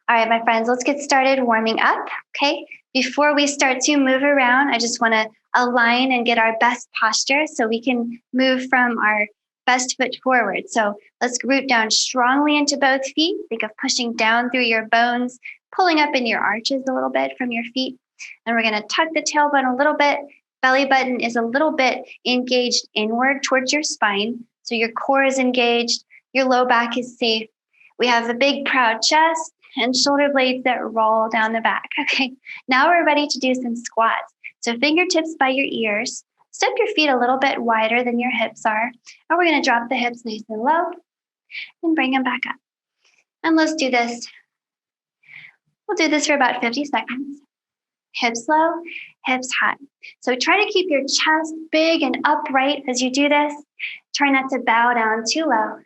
All right, my friends, let's get started warming up, okay? Before we start to move around, I just want to align and get our best posture so we can move from our best foot forward. So let's root down strongly into both feet. Think of pushing down through your bones, pulling up in your arches a little bit from your feet. And we're going to tuck the tailbone a little bit. Belly button is a little bit engaged inward towards your spine. So your core is engaged, your low back is safe. We have a big, proud chest and shoulder blades that roll down the back. Okay, now we're ready to do some squats. So fingertips by your ears. Step your feet a little bit wider than your hips are. And we're going to drop the hips nice and low and bring them back up. And let's do this. We'll do this for about 50 seconds. Hips low, hips high. So try to keep your chest big and upright as you do this. Try not to bow down too low.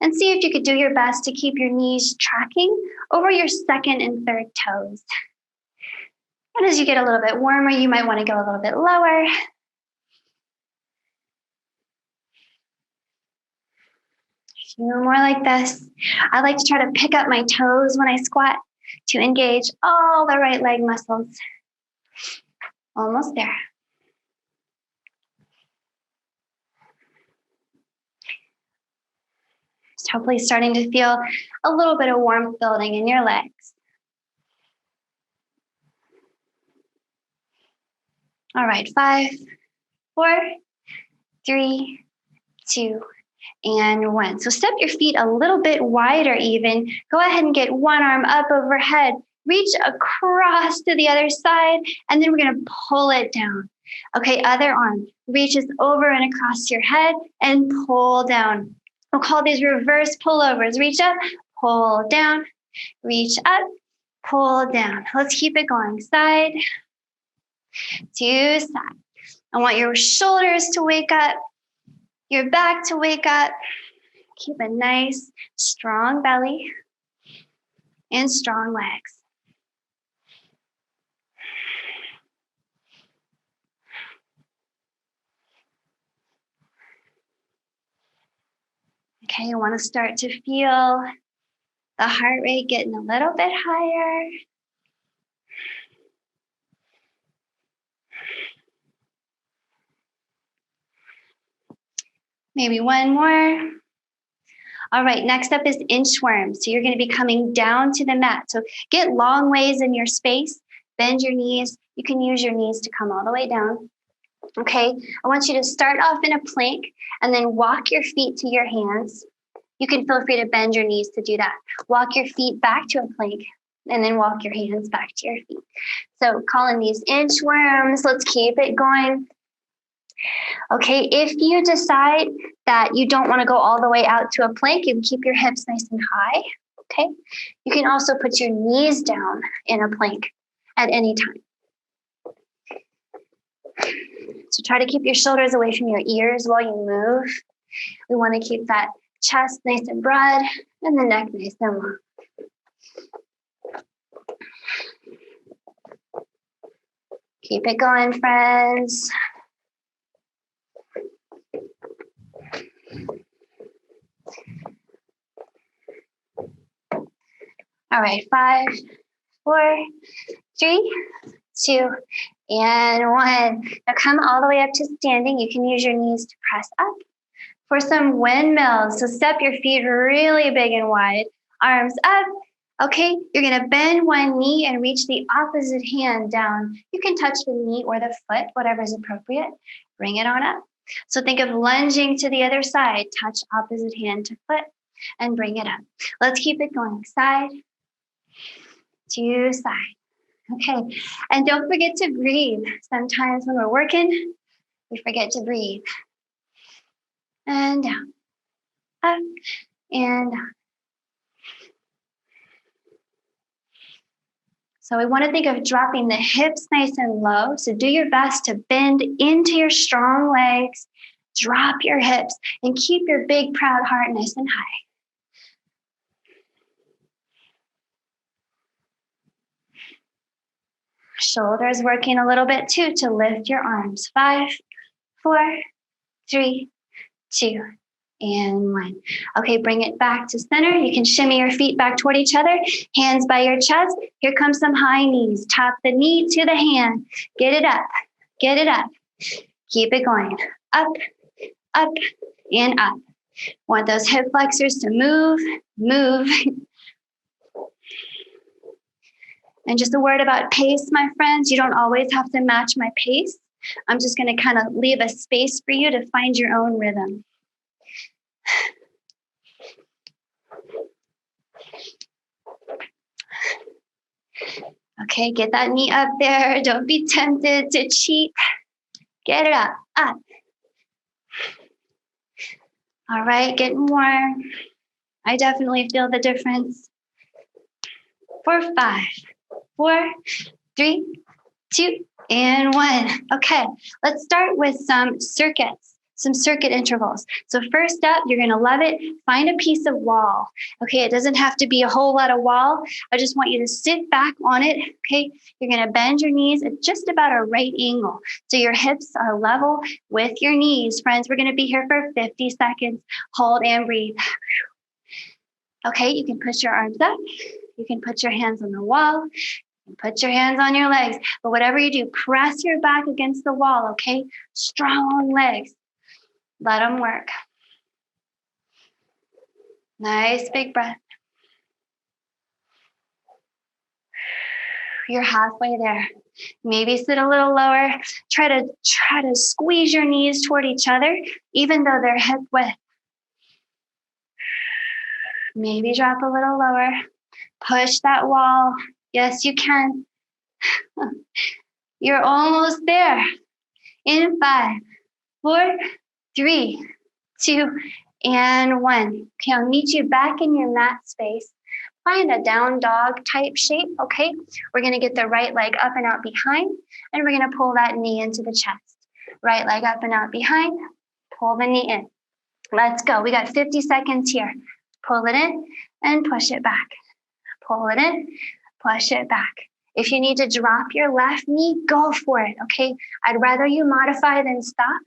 And see if you could do your best to keep your knees tracking over your second and third toes. And as you get a little bit warmer, you might want to go a little bit lower. A few more like this. I like to try to pick up my toes when I squat to engage all the right leg muscles. Almost there. Just hopefully starting to feel a little bit of warmth building in your legs. All right, 5, 4, 3, 2, and 1. So step your feet a little bit wider even. Go ahead and get one arm up overhead. Reach across to the other side, and then we're going to pull it down. Okay, other arm reaches over and across your head and pull down. We'll call these reverse pullovers. Reach up, pull down, reach up, pull down. Let's keep it going. Side to side. I want your shoulders to wake up, your back to wake up. Keep a nice, strong belly and strong legs. Okay, you want to start to feel the heart rate getting a little bit higher. Maybe one more. All right, next up is inchworm. So you're going to be coming down to the mat. So get long ways in your space, bend your knees. You can use your knees to come all the way down. Okay, I want you to start off in a plank and then walk your feet to your hands. You can feel free to bend your knees to do that. Walk your feet back to a plank and then walk your hands back to your feet. So calling these inchworms. Let's keep it going. Okay, if you decide that you don't want to go all the way out to a plank, you can keep your hips nice and high. Okay, you can also put your knees down in a plank at any time. So try to keep your shoulders away from your ears while you move. We want to keep that chest nice and broad and the neck nice and long. Keep it going, friends. All right, 5, 4, 3, 2, and 1. Now come all the way up to standing. You can use your knees to press up for some windmills. So step your feet really big and wide. Arms up. Okay, you're going to bend one knee and reach the opposite hand down. You can touch the knee or the foot, whatever is appropriate. Bring it on up. So think of lunging to the other side. Touch opposite hand to foot and bring it up. Let's keep it going. Side to side. Okay, and don't forget to breathe. Sometimes when we're working, we forget to breathe. And down, up, and down. So we want to think of dropping the hips nice and low. So do your best to bend into your strong legs, drop your hips, and keep your big, proud heart nice and high. Shoulders working a little bit too to lift your arms. 5, 4, 3, 2, and 1. Okay, bring it back to center. You can shimmy your feet back toward each other, hands by your chest. Here comes some high knees. Tap the knee to the hand. Get it up, get it up. Keep it going. Up, up, and up. Want those hip flexors to move, move. And just a word about pace, my friends. You don't always have to match my pace. I'm just going to kind of leave a space for you to find your own rhythm. Okay, get that knee up there. Don't be tempted to cheat. Get it up, up. All right, getting warm. I definitely feel the difference. For 5, 4, 3, 2, and 1. Okay, let's start with some circuits, some circuit intervals. So first up, you're gonna love it. Find a piece of wall. Okay, it doesn't have to be a whole lot of wall. I just want you to sit back on it, okay? You're gonna bend your knees at just about a right angle. So your hips are level with your knees. Friends, we're gonna be here for 50 seconds. Hold and breathe. Okay, you can push your arms up. You can put your hands on the wall. Put your hands on your legs. But whatever you do, press your back against the wall, okay? Strong legs. Let them work. Nice big breath. You're halfway there. Maybe sit a little lower. Try to squeeze your knees toward each other, even though they're hip width. Maybe drop a little lower. Push that wall. Yes, you can. You're almost there. In 5, 4, 3, 2, and 1. Okay, I'll meet you back in your mat space. Find a down dog type shape, okay? We're gonna get the right leg up and out behind, and we're gonna pull that knee into the chest. Right leg up and out behind, pull the knee in. Let's go, we got 50 seconds here. Pull it in and push it back. Pull it in, push it back. If you need to drop your left knee, go for it, okay? I'd rather you modify than stop.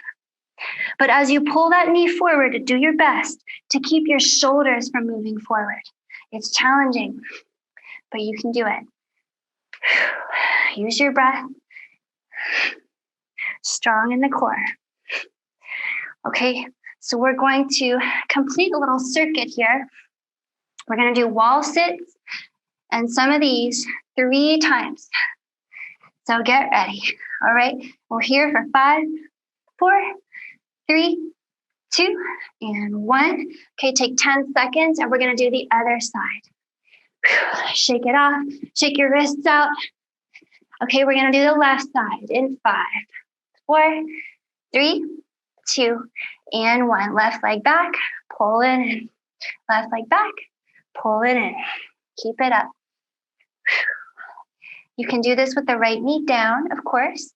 But as you pull that knee forward, do your best to keep your shoulders from moving forward. It's challenging, but you can do it. Use your breath. Strong in the core. Okay, so we're going to complete a little circuit here. We're going to do wall sits and some of these 3 times. So get ready. All right, we're here for 5, 4, 3, 2, and 1. Okay, take 10 seconds and we're gonna do the other side. Shake it off, shake your wrists out. Okay, we're gonna do the left side in 5, 4, 3, 2, and 1. Left leg back, pull it in. Left leg back, pull it in. Keep it up. You can do this with the right knee down, of course.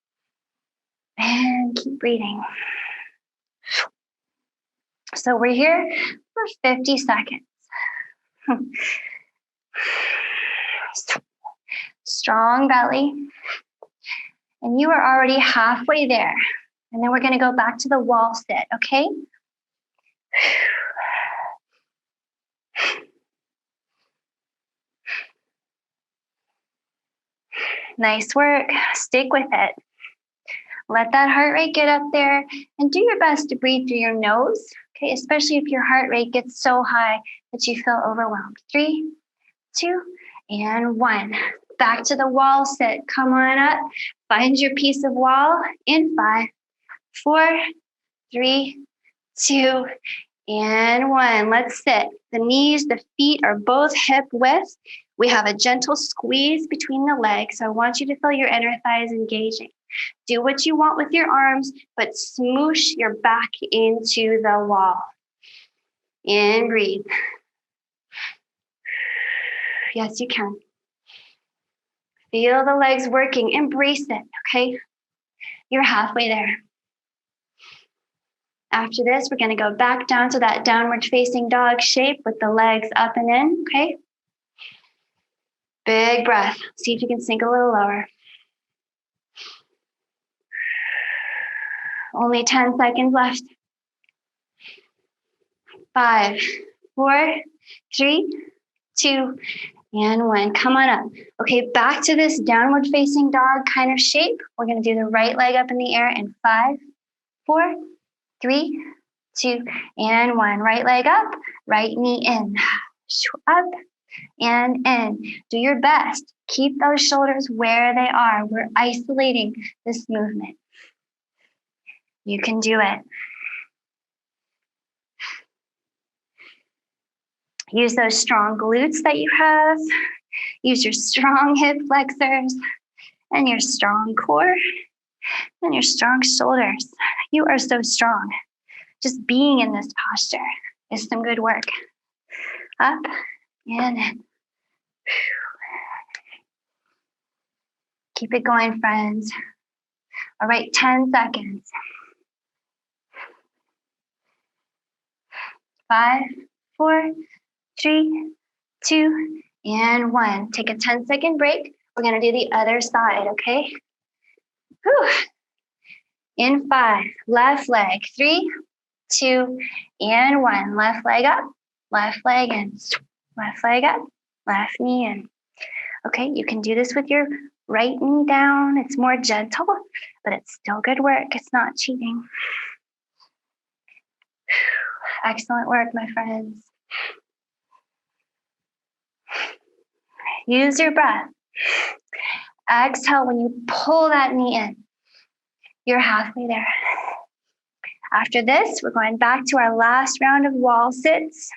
And keep breathing. So we're here for 50 seconds. Strong belly. And you are already halfway there. And then we're going to go back to the wall sit, okay? Nice work. Stick with it. Let that heart rate get up there and do your best to breathe through your nose, okay? Especially if your heart rate gets so high that you feel overwhelmed. 3, 2, and 1. Back to the wall sit. Come on up. Find your piece of wall in 5, 4, 3, 2, and 1. Let's sit. The knees, the feet are both hip width. We have a gentle squeeze between the legs. So I want you to feel your inner thighs engaging. Do what you want with your arms, but smoosh your back into the wall. And breathe. Yes, you can. Feel the legs working. Embrace it, okay? You're halfway there. After this, we're going to go back down to that downward facing dog shape with the legs up and in, okay? Big breath. See if you can sink a little lower. Only 10 seconds left. 5, 4, 3, 2, and 1. Come on up. Okay, back to this downward facing dog kind of shape. We're going to do the right leg up in the air in 5, 4, 3, 2, and 1. Right leg up, right knee in. Up and in. Do your best. Keep those shoulders where they are. We're isolating this movement. You can do it. Use those strong glutes that you have. Use your strong hip flexors and your strong core and your strong shoulders. You are so strong. Just being in this posture is some good work. Up and in. Keep it going, friends. All right, 10 seconds. 5, 4, 3, 2, and 1. Take a 10-second break. We're going to do the other side, okay? Whew. In 5, left leg. 3, 2, and 1. Left leg up, left leg in. Left leg up, left knee in. Okay, you can do this with your right knee down. It's more gentle, but it's still good work. It's not cheating. Excellent work, my friends. Use your breath. Exhale when you pull that knee in. You're halfway there. After this, we're going back to our last round of wall sits.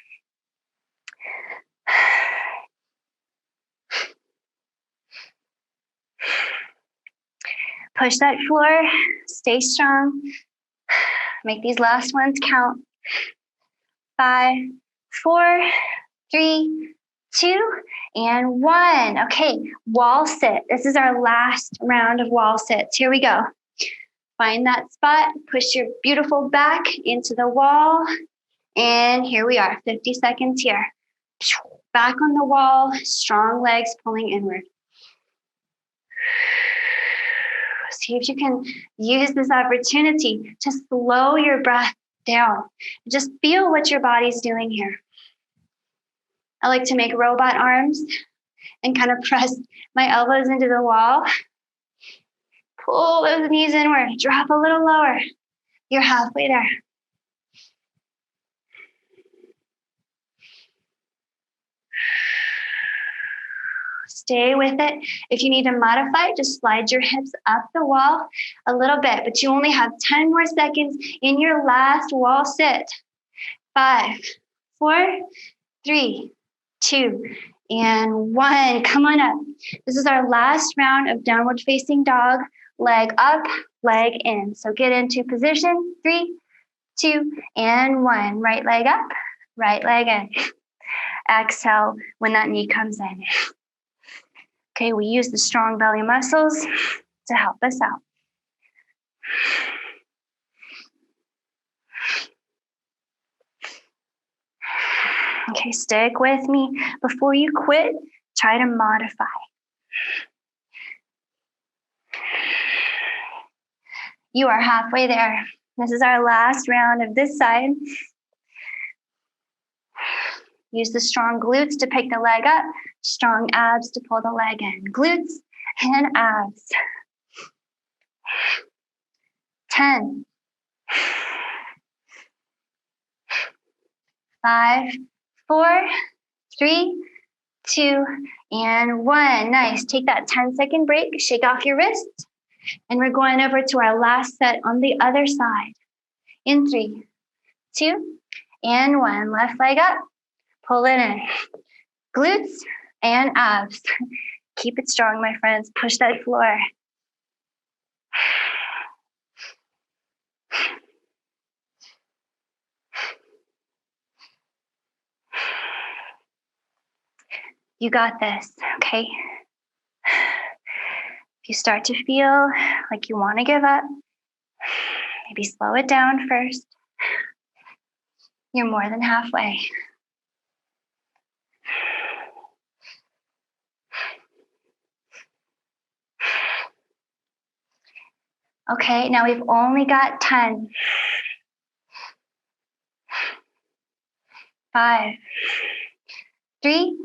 Push that floor. Stay strong. Make these last ones count. 5, 4, 3, 2, and 1. Okay, wall sit. This is our last round of wall sits. Here we go. Find that spot. Push your beautiful back into the wall. And here we are, 50 seconds here. Back on the wall, strong legs pulling inward. See if you can use this opportunity to slow your breath down. Just feel what your body's doing here. I like to make robot arms and kind of press my elbows into the wall. Pull those knees inward, drop a little lower. You're halfway there. Stay with it. If you need to modify, just slide your hips up the wall a little bit, but you only have 10 more seconds in your last wall sit. 5, 4, 3, 2, and 1. Come on up. This is our last round of downward facing dog. Leg up, leg in. So get into position. 3, 2, and 1. Right leg up, right leg in. Exhale when that knee comes in. Okay, we use the strong belly muscles to help us out. Okay, stick with me. Before you quit, try to modify. You are halfway there. This is our last round of this side. Use the strong glutes to pick the leg up, strong abs to pull the leg in. Glutes and abs. 10, 5, 4, 3, 2, and 1. Nice. Take that 10-second break, shake off your wrists, and we're going over to our last set on the other side. In 3, 2, and 1. Left leg up, pull it in. Glutes and abs. Keep it strong, my friends. Push that floor. You got this, okay? If you start to feel like you want to give up, maybe slow it down first. You're more than halfway. Okay, now we've only got 10. 5, 3,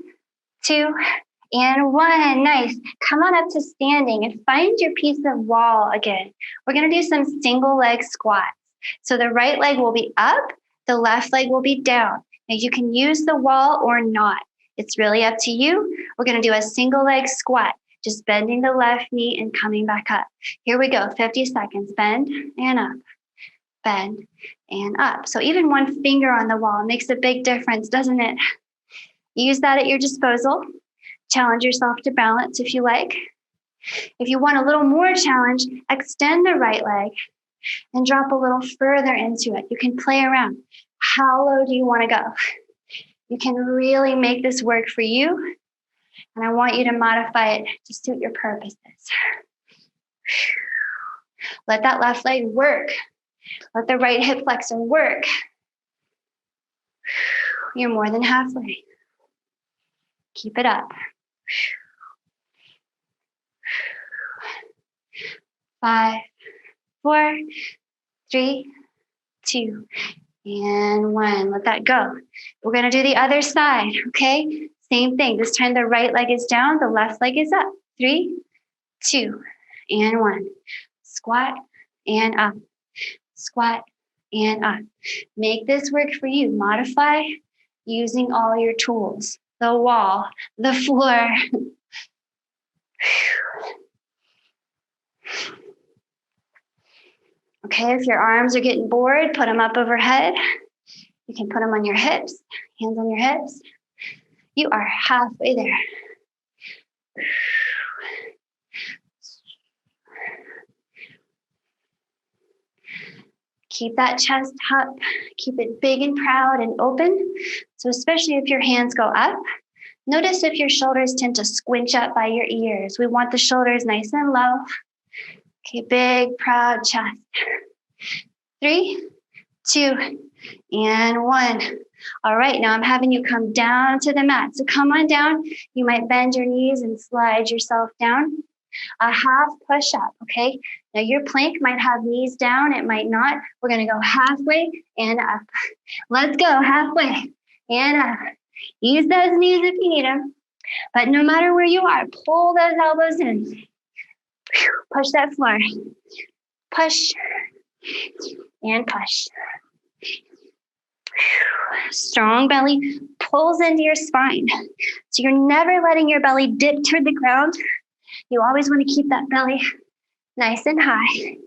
2, and 1. Nice. Come on up to standing and find your piece of wall again. We're going to do some single leg squats. So the right leg will be up, the left leg will be down. Now you can use the wall or not. It's really up to you. We're going to do a single leg squat, just bending the left knee and coming back up. Here we go. 50 seconds. Bend and up. Bend and up. So even one finger on the wall makes a big difference, doesn't it? Use that at your disposal. Challenge yourself to balance if you like. If you want a little more challenge, extend the right leg and drop a little further into it. You can play around. How low do you want to go? You can really make this work for you. And I want you to modify it to suit your purposes. Let that left leg work. Let the right hip flexor work. You're more than halfway. Keep it up. 5, 4, 3, 2, and 1. Let that go. We're going to do the other side, okay? Same thing. This time the right leg is down, the left leg is up. 3, 2, and 1. Squat and up. Squat and up. Make this work for you. Modify using all your tools. The wall, the floor. Okay, if your arms are getting bored, put them up overhead. You can put them on your hips, hands on your hips. You are halfway there. Keep that chest up. Keep it big and proud and open. So especially if your hands go up, notice if your shoulders tend to squinch up by your ears. We want the shoulders nice and low. Okay, big, proud chest. 3, 2, and 1. All right, now I'm having you come down to the mat. So come on down. You might bend your knees and slide yourself down. A half push-up, okay? Now your plank might have knees down. It might not. We're going to go halfway and up. Let's go halfway and up. Use those knees if you need them. But no matter where you are, pull those elbows in. Push that floor. Push and push. Strong belly pulls into your spine. So you're never letting your belly dip toward the ground. You always want to keep that belly nice and high.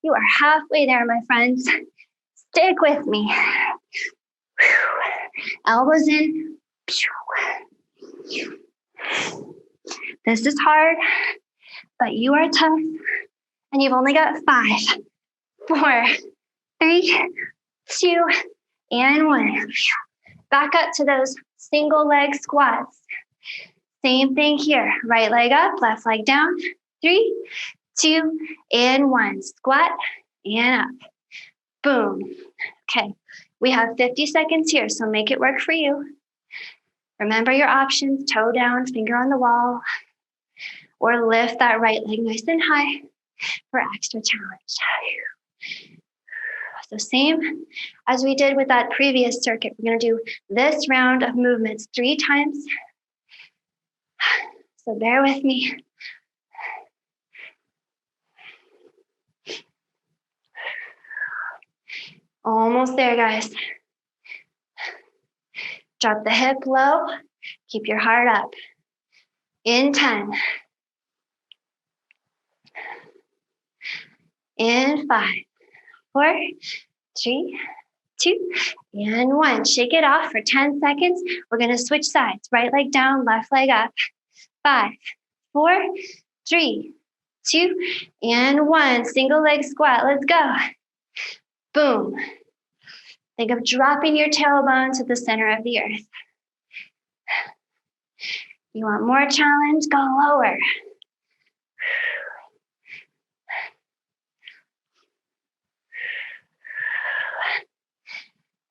You are halfway there, my friends. Stick with me. Elbows in. This is hard, but you are tough. And you've only got 5, 4, 3, 2, and 1. Back up to those single leg squats. Same thing here. Right leg up, left leg down. 3, 2, and 1. Squat and up. Boom. Okay. We have 50 seconds here, so make it work for you. Remember your options: toe down, finger on the wall, or lift that right leg nice and high for extra challenge. So same as we did with that previous circuit, we're going to do this round of movements 3 times. So bear with me. Almost there, guys. Drop the hip low. Keep your heart up. In 10. In 5, 4, 3, 2, and 1. Shake it off for 10 seconds. We're going to switch sides. Right leg down, left leg up. 5, 4, 3, 2, and 1. Single leg squat. Let's go. Boom. Think of dropping your tailbone to the center of the earth. You want more challenge? Go lower.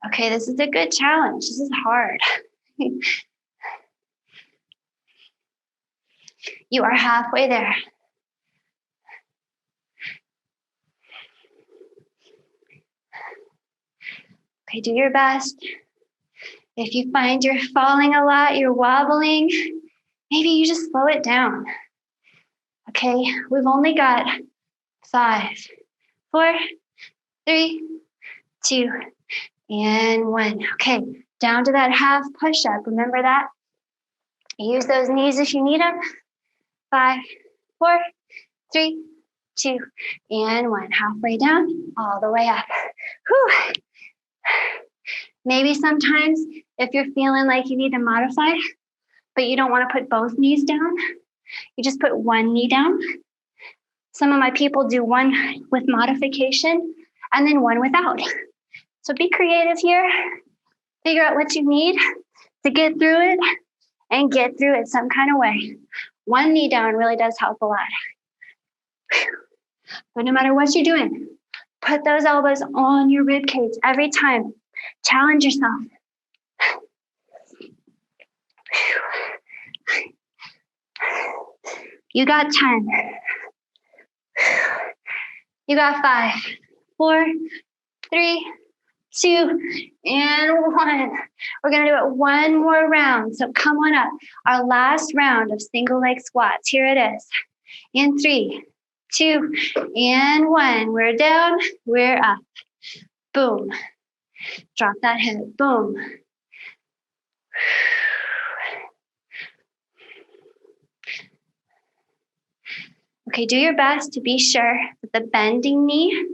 Okay, this is a good challenge. This is hard. You are halfway there. Okay, do your best. If you find you're falling a lot, you're wobbling, maybe you just slow it down. Okay, we've only got 5, 4, 3, 2, and 1. Okay, down to that half push-up. Remember that? Use those knees if you need them. 5, 4, 3, 2, and 1. Halfway down, all the way up. Whew. Maybe sometimes if you're feeling like you need to modify, but you don't want to put both knees down, you just put one knee down. Some of my people do one with modification and then one without. So be creative here. Figure out what you need to get through it and get through it some kind of way. One knee down really does help a lot. But no matter what you're doing, put those elbows on your rib cage every time. Challenge yourself. You got 10. You got 5, 4, 3, 2, and 1. We're going to do it one more round. So come on up. Our last round of single leg squats. Here it is. In 3, 2, and 1. We're down. We're up. Boom. Drop that hip. Boom. Okay, do your best to be sure that the bending knee,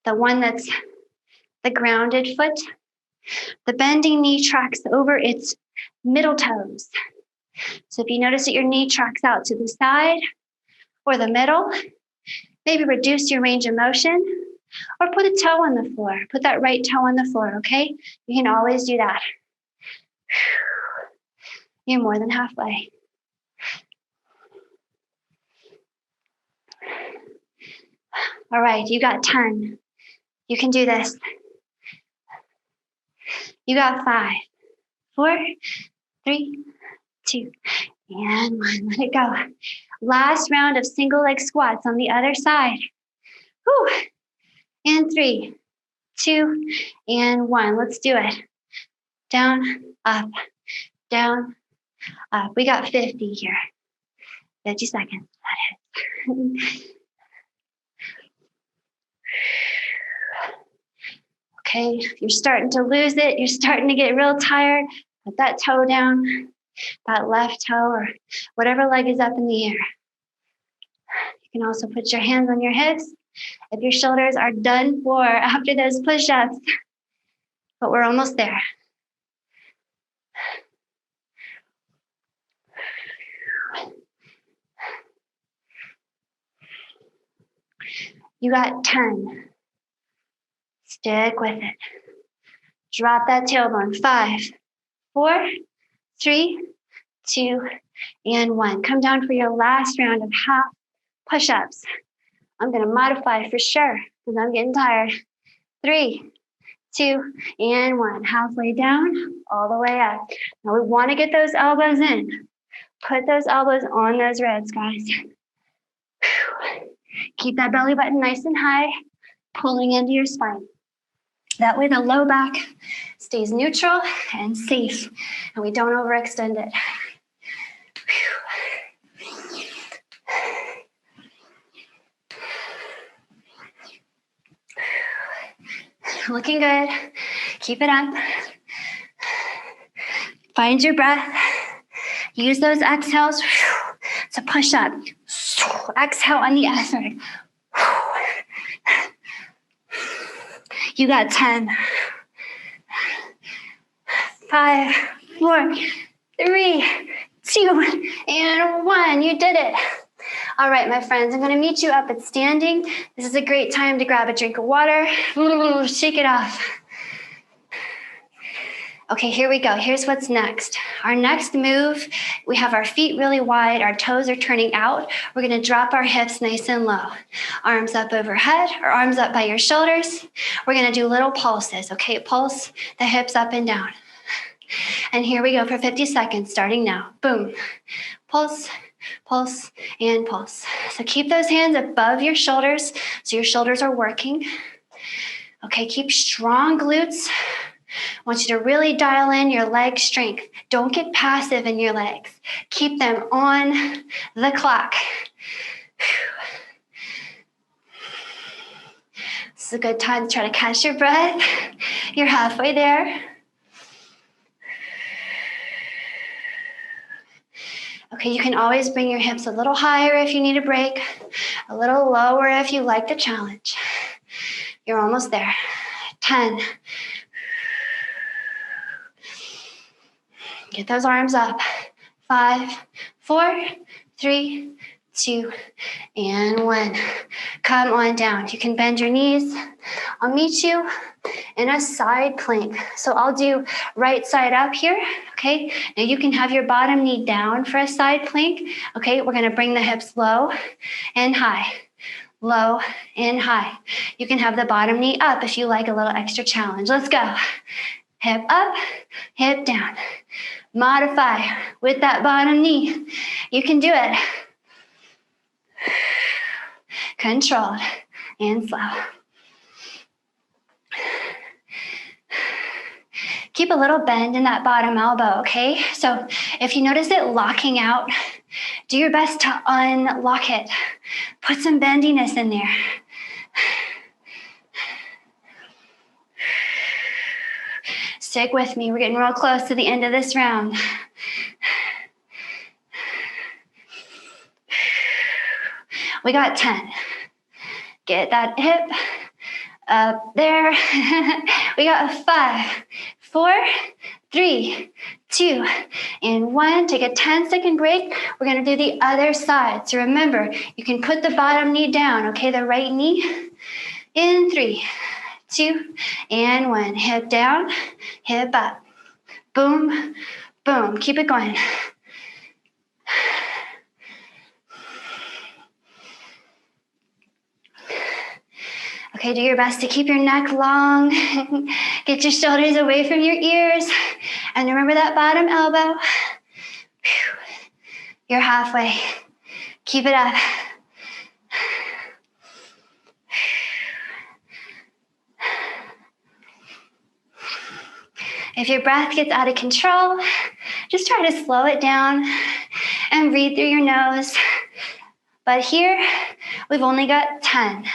the one that's the grounded foot, the bending knee tracks over its middle toes. So if you notice that your knee tracks out to the side or the middle, maybe reduce your range of motion or put a toe on the floor. Put that right toe on the floor, okay? You can always do that. You're more than halfway. All right, you got 10. You can do this. You got 5, 4, 3, 2, and 1. Let it go. Last round of single leg squats on the other side. Whew. And 3, 2, and 1. Let's do it. Down, up, down, up. We got 50 here. 50 seconds. That is. Okay, if you're starting to lose it, you're starting to get real tired, put that toe down, that left toe, or whatever leg is up in the air. You can also put your hands on your hips if your shoulders are done for after those push-ups. But we're almost there. You got 10. Stick with it. Drop that tailbone. 5, 4, 3, 2, and 1. Come down for your last round of half push-ups. I'm going to modify for sure because I'm getting tired. 3, 2, and 1. Halfway down, all the way up. Now we want to get those elbows in. Put those elbows on those ribs, guys. Keep that belly button nice and high, pulling into your spine. That way the low back stays neutral and safe, and we don't overextend it. Looking good. Keep it up. Find your breath. Use those exhales to push up. Exhale on the effort. You got 10. 5, 4, 3, 2, and 1. You did it. All right, my friends, I'm going to meet you up at standing. This is a great time to grab a drink of water. Shake it off. Okay, here we go. Here's what's next. Our next move, we have our feet really wide. Our toes are turning out. We're going to drop our hips nice and low. Arms up overhead or arms up by your shoulders. We're going to do little pulses, okay? Pulse the hips up and down. And here we go for 50 seconds, starting now. Boom. Pulse, pulse, and pulse. So keep those hands above your shoulders so your shoulders are working. Okay, keep strong glutes. I want you to really dial in your leg strength. Don't get passive in your legs. Keep them on the clock. This is a good time to try to catch your breath. You're halfway there. Okay, you can always bring your hips a little higher if you need a break, a little lower if you like the challenge. You're almost there. 10. Get those arms up. 5, 4, 3, 2, and 1. Come on down. You can bend your knees. I'll meet you in a side plank. So I'll do right side up here, okay? Now you can have your bottom knee down for a side plank, okay? We're gonna bring the hips low and high, low and high. You can have the bottom knee up if you like a little extra challenge. Let's go. Hip up, hip down. Modify with that bottom knee. You can do it. Controlled and slow. Keep a little bend in that bottom elbow, okay? So if you notice it locking out, do your best to unlock it. Put some bendiness in there. Stick with me. We're getting real close to the end of this round. We got 10. Get that hip up there. We got 5, 4, 3, 2, and 1. Take a 10-second break. We're going to do the other side. So remember, you can put the bottom knee down, okay? The right knee in 3, 2, and 1. Hip down, hip up. Boom, boom. Keep it going. Okay, do your best to keep your neck long. Get your shoulders away from your ears. And remember that bottom elbow. You're halfway. Keep it up. If your breath gets out of control, just try to slow it down and breathe through your nose. But here, we've only got 10.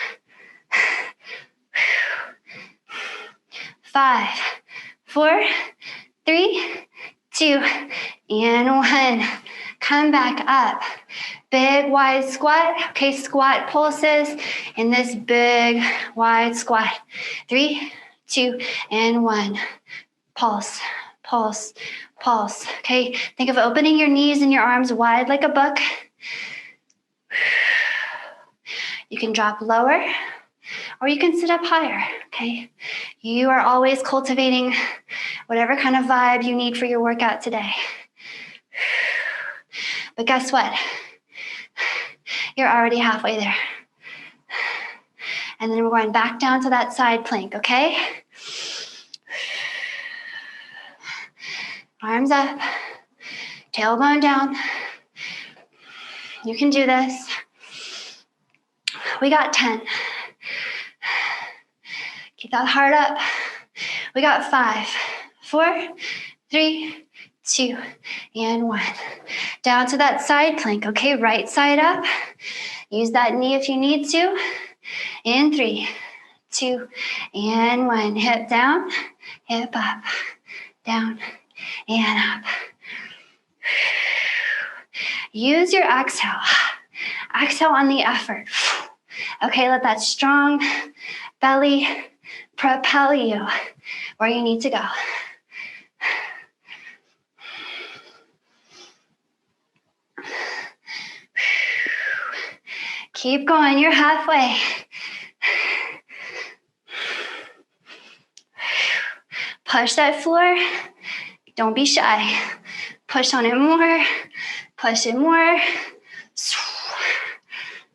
5, 4, 3, 2, and 1. Come back up. Big, wide squat. Okay, squat pulses in this big, wide squat. 3, 2, and 1. Pulse, pulse, pulse. Okay, think of opening your knees and your arms wide like a book. You can drop lower, or you can sit up higher, okay? You are always cultivating whatever kind of vibe you need for your workout today. But guess what? You're already halfway there. And then we're going back down to that side plank, okay? Arms up, tailbone down. You can do this. We got 10. Keep that heart up. We got 5, 4, 3, 2, and 1. Down to that side plank, okay? Right side up. Use that knee if you need to. In 3, 2, and 1. Hip down, hip up, down, and up. Use your exhale. Exhale on the effort. Okay, let that strong belly propel you where you need to go. Keep going, you're halfway. Push that floor. Don't be shy. Push on it more. Push it more.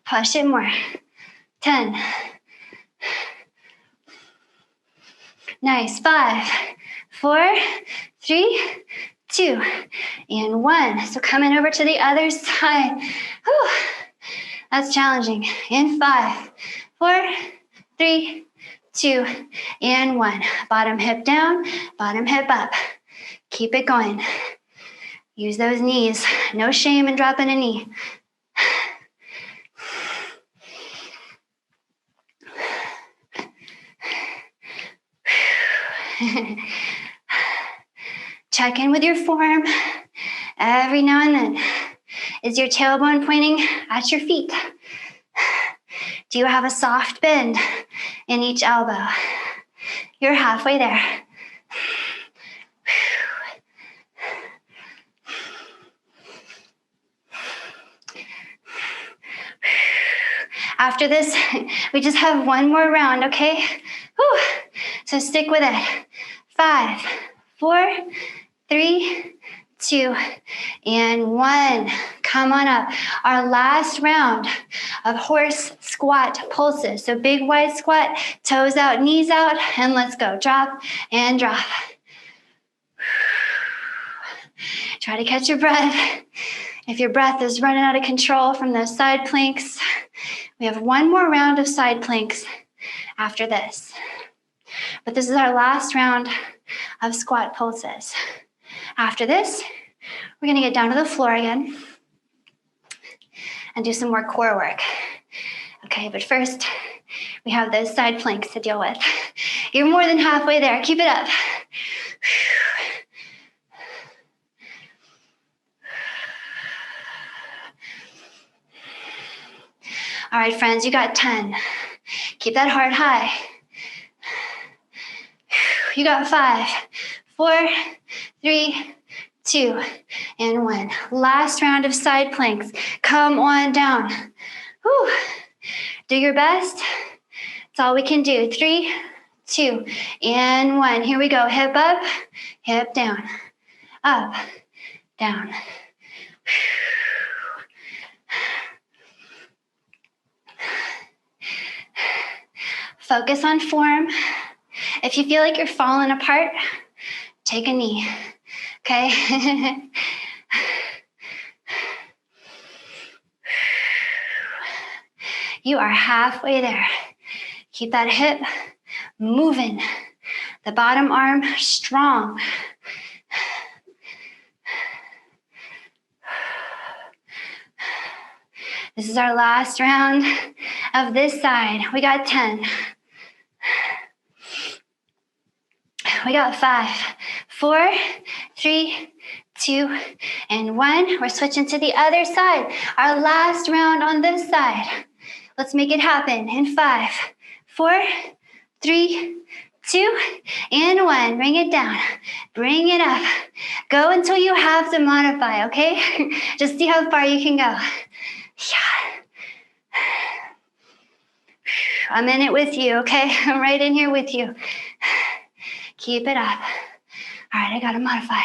Push it more. 10. Nice. 5, 4, 3, 2, and 1. So coming over to the other side. Whew. That's challenging. In 5, 4, 3, 2, and 1. Bottom hip down, bottom hip up. Keep it going. Use those knees. No shame in dropping a knee. Check in with your form every now and then. Is your tailbone pointing at your feet? Do you have a soft bend in each elbow? You're halfway there. After this, we just have one more round, okay? Whew. So stick with it. 5, 4, 3, 2, and 1. Come on up. Our last round of horse squat pulses. So big wide squat, toes out, knees out, and let's go. Drop and drop. Try to catch your breath. If your breath is running out of control from those side planks, we have one more round of side planks after this. But this is our last round of squat pulses. After this, we're going to get down to the floor again and do some more core work. Okay, but first, we have those side planks to deal with. You're more than halfway there. Keep it up. All right, friends, you got 10. Keep that heart high. You got 5, 4, 3, 2, and 1. Last round of side planks. Come on down. Whew. Do your best. That's all we can do. 3, 2, and 1. Here we go. Hip up, hip down. Up, down. Focus on form. If you feel like you're falling apart, take a knee, okay? You are halfway there. Keep that hip moving. The bottom arm strong. This is our last round of this side. We got 10. We got 5, 4, 3, 2, and 1. We're switching to the other side. Our last round on this side. Let's make it happen in 5, 4, 3, 2, and 1. Bring it down. Bring it up. Go until you have to modify, okay? Just see how far you can go. Yeah. I'm in it with you, okay? I'm right in here with you. Keep it up. All right, I gotta modify.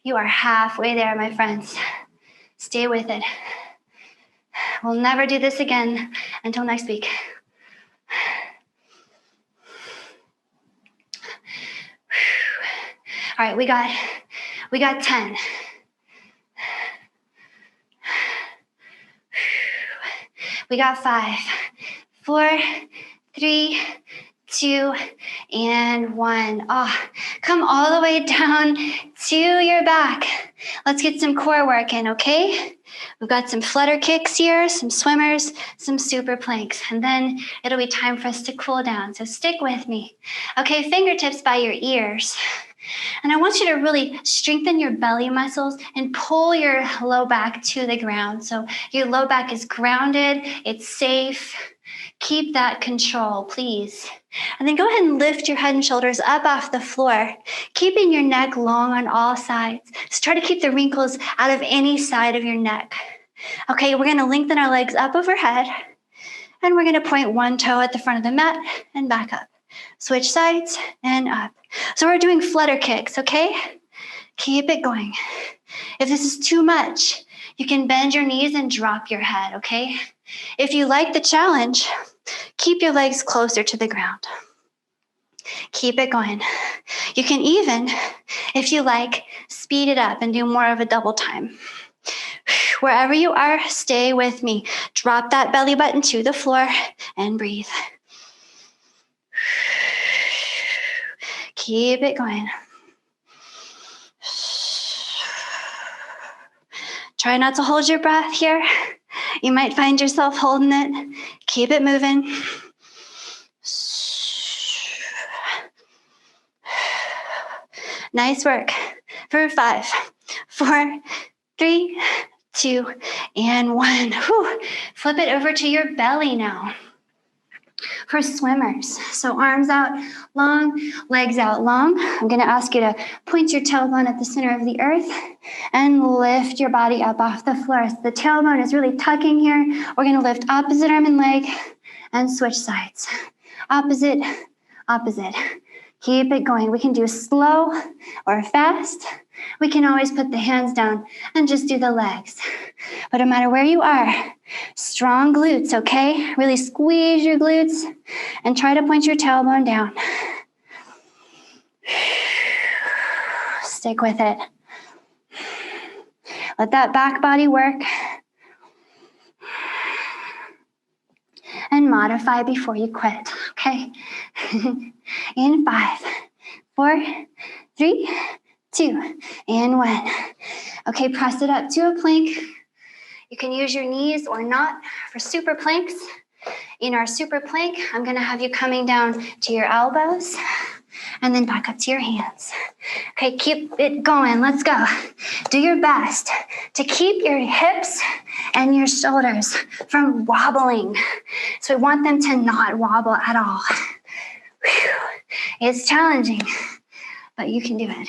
You are halfway there, my friends. Stay with it. We'll never do this again until next week. All right, we got 10. We got 5, 4, 3, 2, and 1. Oh, come all the way down to your back. Let's get some core work in, okay? We've got some flutter kicks here, some swimmers, some super planks, and then it'll be time for us to cool down. So stick with me. Okay, fingertips by your ears. And I want you to really strengthen your belly muscles and pull your low back to the ground. So your low back is grounded, it's safe. Keep that control, please. And then go ahead and lift your head and shoulders up off the floor, keeping your neck long on all sides. So try to keep the wrinkles out of any side of your neck. Okay, we're gonna lengthen our legs up overhead, and we're gonna point one toe at the front of the mat and back up. Switch sides and up. So we're doing flutter kicks, okay? Keep it going. If this is too much, you can bend your knees and drop your head, okay? If you like the challenge, keep your legs closer to the ground. Keep it going. You can even, if you like, speed it up and do more of a double time. Wherever you are, stay with me. Drop that belly button to the floor and breathe. Keep it going. Try not to hold your breath here. You might find yourself holding it. Keep it moving. Nice work. For 5, 4, 3, 2, and 1. Whew. Flip it over to your belly now. For swimmers, so arms out long, legs out long. I'm going to ask you to point your tailbone at the center of the earth and lift your body up off the floor. So the tailbone is really tucking here. We're going to lift opposite arm and leg and switch sides. Opposite, opposite. Keep it going. We can do slow or fast. We can always put the hands down and just do the legs. But no matter where you are, strong glutes, okay? Really squeeze your glutes and try to point your tailbone down. Stick with it. Let that back body work. And modify before you quit, okay? In 5, 4, 3, 2, and 1. Okay, press it up to a plank. You can use your knees or not for super planks. In our super plank, I'm going to have you coming down to your elbows and then back up to your hands. Okay, keep it going. Let's go. Do your best to keep your hips and your shoulders from wobbling. So we want them to not wobble at all. Whew. It's challenging, but you can do it.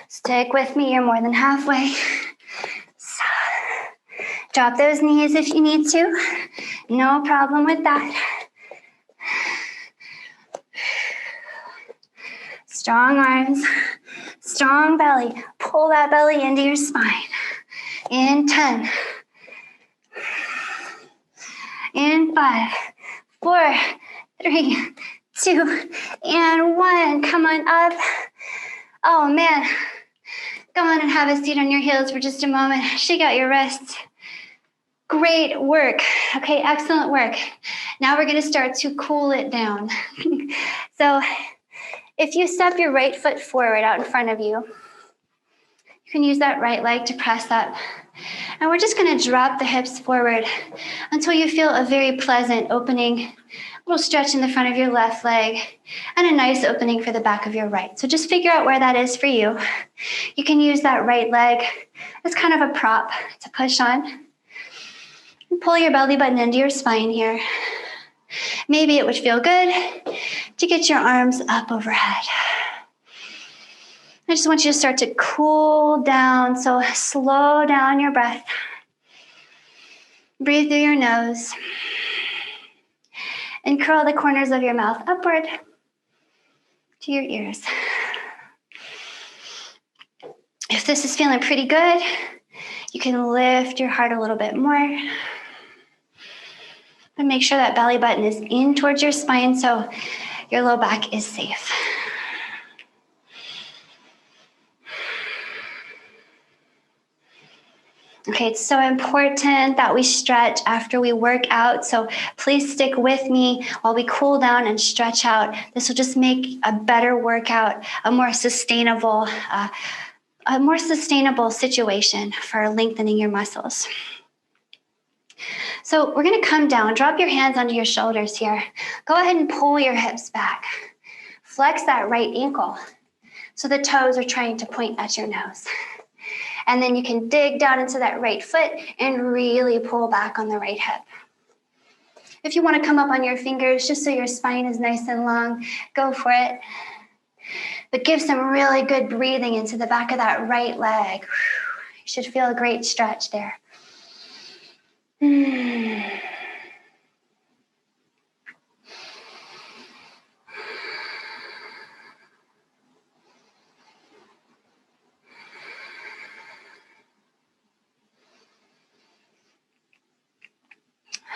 Stick with me, you're more than halfway. So, drop those knees if you need to. No problem with that. Strong arms, strong belly. Pull that belly into your spine. In 10. In 5, 4, 3, 2, and 1. Come on up. Oh man. Go on and have a seat on your heels for just a moment. Shake out your wrists. Great work. Okay, excellent work. Now we're going to start to cool it down. So if you step your right foot forward out in front of you, you can use that right leg to press up. And we're just going to drop the hips forward until you feel a very pleasant opening, little stretch in the front of your left leg, and a nice opening for the back of your right. So just figure out where that is for you. You can use that right leg as kind of a prop to push on. And pull your belly button into your spine here. Maybe it would feel good to get your arms up overhead. I just want you to start to cool down, so slow down your breath. Breathe through your nose. And curl the corners of your mouth upward to your ears. If this is feeling pretty good, you can lift your heart a little bit more. And make sure that belly button is in towards your spine so your low back is safe. Okay, it's so important that we stretch after we work out. So please stick with me while we cool down and stretch out. This will just make a better workout, a more sustainable situation for lengthening your muscles. So we're going to come down. Drop your hands onto your shoulders here. Go ahead and pull your hips back. Flex that right ankle so the toes are trying to point at your nose. And then you can dig down into that right foot and really pull back on the right hip. If you want to come up on your fingers just so your spine is nice and long, go for it. But give some really good breathing into the back of that right leg. You should feel a great stretch there.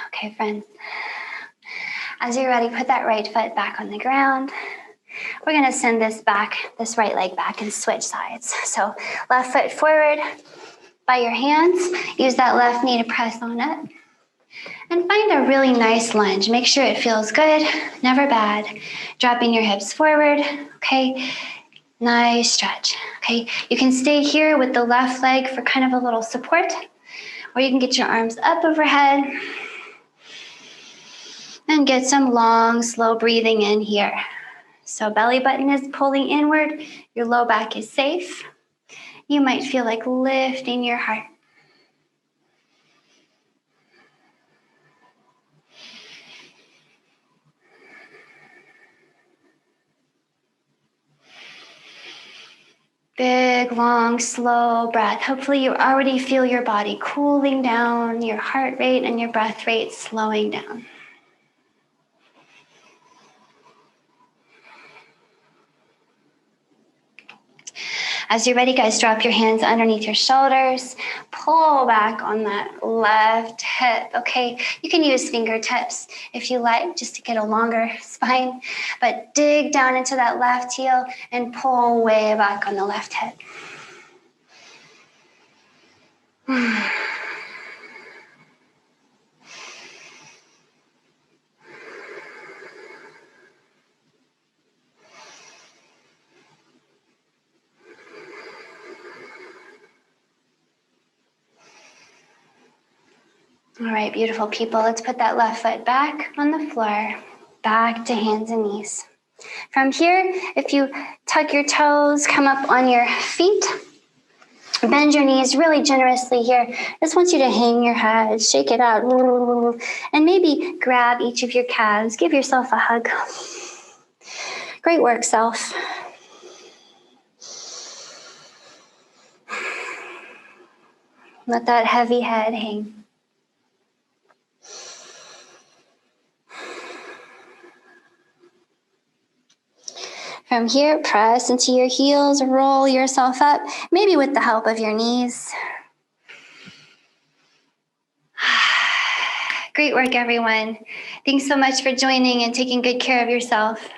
Okay, friends. As you're ready, put that right foot back on the ground. We're gonna send this right leg back and switch sides. So left foot forward by your hands. Use that left knee to press on up. And find a really nice lunge. Make sure it feels good, never bad. Dropping your hips forward, okay? Nice stretch, okay? You can stay here with the left leg for kind of a little support, or you can get your arms up overhead and get some long, slow breathing in here. So belly button is pulling inward, your low back is safe. You might feel like lifting your heart. Big, long, slow breath. Hopefully you already feel your body cooling down, your heart rate and your breath rate slowing down. As you're ready, guys, drop your hands underneath your shoulders. Pull back on that left hip, okay? You can use fingertips if you like, just to get a longer spine. But dig down into that left heel and pull way back on the left hip. All right, beautiful people. Let's put that left foot back on the floor, back to hands and knees. From here, if you tuck your toes, come up on your feet, bend your knees really generously here. Just want you to hang your head, shake it out, and maybe grab each of your calves. Give yourself a hug. Great work, self. Let that heavy head hang. From here, press into your heels, roll yourself up, maybe with the help of your knees. Great work, everyone. Thanks so much for joining and taking good care of yourself.